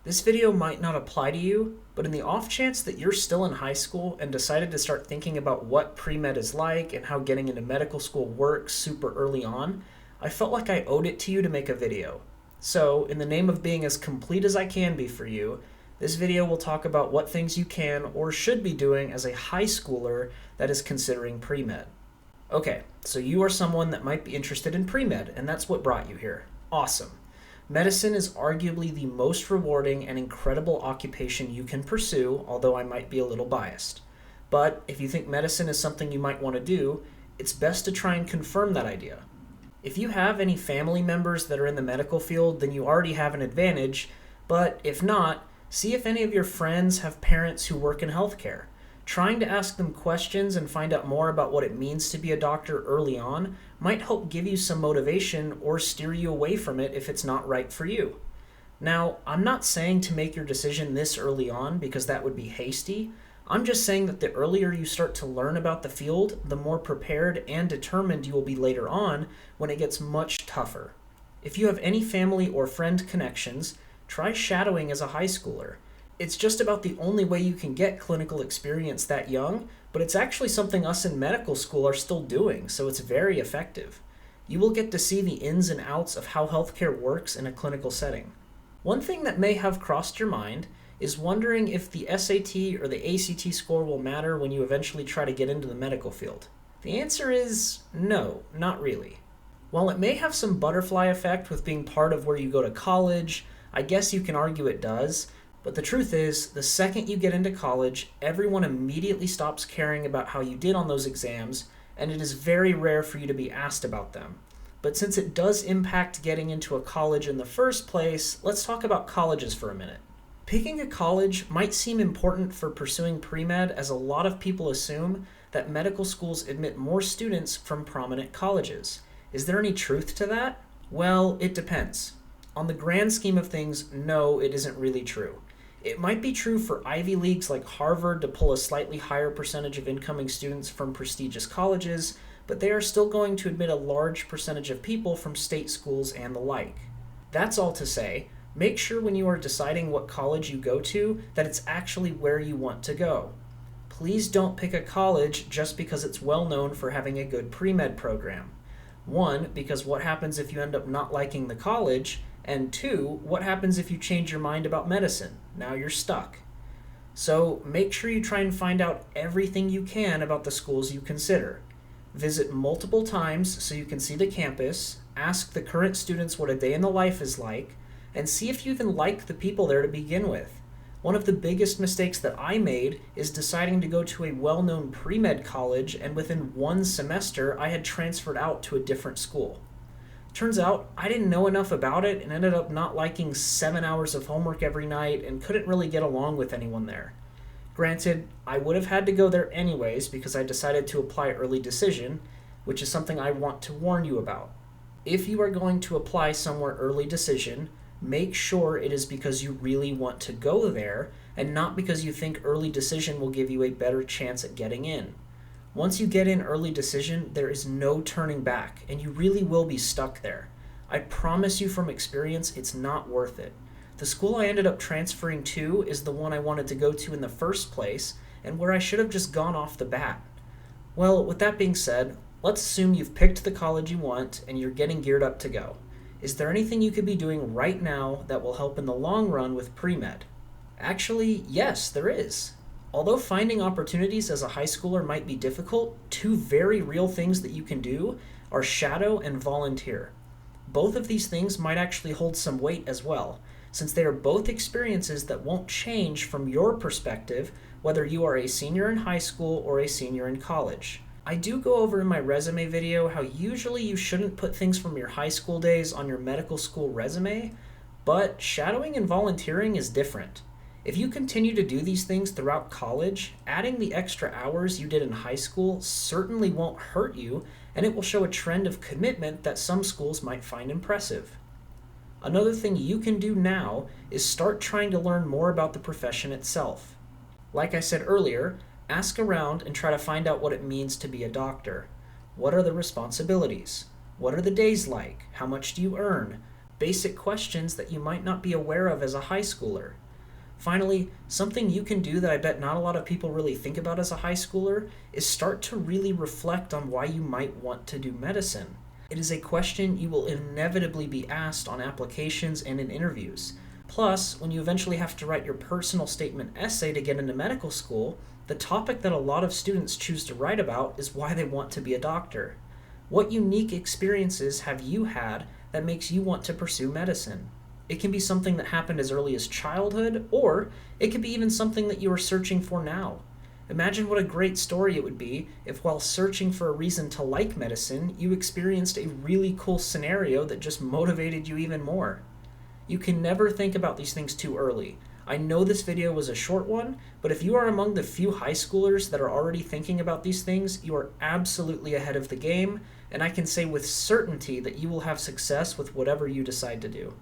This video might not apply to you, but in the off chance that you're still in high school and decided to start thinking about what pre-med is like and how getting into medical school works super early on, I felt like I owed it to you to make a video. So, in the name of being as complete as I can be for you, this video will talk about what things you can or should be doing as a high schooler that is considering pre-med. Okay, so you are someone that might be interested in pre-med, and that's what brought you here. Awesome. Medicine is arguably the most rewarding and incredible occupation you can pursue, although I might be a little biased. But if you think medicine is something you might want to do, it's best to try and confirm that idea. If you have any family members that are in the medical field, then you already have an advantage, but if not, see if any of your friends have parents who work in healthcare. Trying to ask them questions and find out more about what it means to be a doctor early on might help give you some motivation or steer you away from it if it's not right for you. Now, I'm not saying to make your decision this early on because that would be hasty. I'm just saying that the earlier you start to learn about the field, the more prepared and determined you will be later on when it gets much tougher. If you have any family or friend connections, try shadowing as a high schooler. It's just about the only way you can get clinical experience that young, but it's actually something us in medical school are still doing, so it's very effective. You will get to see the ins and outs of how healthcare works in a clinical setting. One thing that may have crossed your mind is wondering if the SAT or the ACT score will matter when you eventually try to get into the medical field. The answer is no, not really. While it may have some butterfly effect with being part of where you go to college, I guess you can argue it does. But the truth is, the second you get into college, everyone immediately stops caring about how you did on those exams, and it is very rare for you to be asked about them. But since it does impact getting into a college in the first place, let's talk about colleges for a minute. Picking a college might seem important for pursuing pre-med, as a lot of people assume that medical schools admit more students from prominent colleges. Is there any truth to that? Well, it depends. On the grand scheme of things, no, it isn't really true. It might be true for Ivy Leagues like Harvard to pull a slightly higher percentage of incoming students from prestigious colleges, but they are still going to admit a large percentage of people from state schools and the like. That's all to say, make sure when you are deciding what college you go to that it's actually where you want to go. Please don't pick a college just because it's well known for having a good pre-med program. One, because what happens if you end up not liking the college? And two, what happens if you change your mind about medicine? Now you're stuck. So make sure you try and find out everything you can about the schools you consider. Visit multiple times so you can see the campus, ask the current students what a day in the life is like, and see if you even like the people there to begin with. One of the biggest mistakes that I made is deciding to go to a well-known pre-med college, and within one semester I had transferred out to a different school. Turns out I didn't know enough about it and ended up not liking 7 hours of homework every night and couldn't really get along with anyone there. Granted, I would have had to go there anyways because I decided to apply early decision, which is something I want to warn you about. If you are going to apply somewhere early decision, make sure it is because you really want to go there and not because you think early decision will give you a better chance at getting in. Once you get in early decision, there is no turning back, and you really will be stuck there. I promise you from experience, it's not worth it. The school I ended up transferring to is the one I wanted to go to in the first place, and where I should have just gone off the bat. Well, with that being said, let's assume you've picked the college you want, and you're getting geared up to go. Is there anything you could be doing right now that will help in the long run with pre-med? Actually, yes, there is. Although finding opportunities as a high schooler might be difficult, two very real things that you can do are shadow and volunteer. Both of these things might actually hold some weight as well, since they are both experiences that won't change from your perspective whether you are a senior in high school or a senior in college. I do go over in my resume video how usually you shouldn't put things from your high school days on your medical school resume, but shadowing and volunteering is different. If you continue to do these things throughout college, adding the extra hours you did in high school certainly won't hurt you, and it will show a trend of commitment that some schools might find impressive. Another thing you can do now is start trying to learn more about the profession itself. Like I said earlier, ask around and try to find out what it means to be a doctor. What are the responsibilities? What are the days like? How much do you earn? basic questions that you might not be aware of as a high schooler. Finally, something you can do that I bet not a lot of people really think about as a high schooler is start to really reflect on why you might want to do medicine. It is a question you will inevitably be asked on applications and in interviews. Plus, when you eventually have to write your personal statement essay to get into medical school, the topic that a lot of students choose to write about is why they want to be a doctor. What unique experiences have you had that makes you want to pursue medicine? It can be something that happened as early as childhood, or it could be even something that you are searching for now. Imagine what a great story it would be if, while searching for a reason to like medicine, you experienced a really cool scenario that just motivated you even more. You can never think about these things too early. I know this video was a short one, but if you are among the few high schoolers that are already thinking about these things, you are absolutely ahead of the game, and I can say with certainty that you will have success with whatever you decide to do.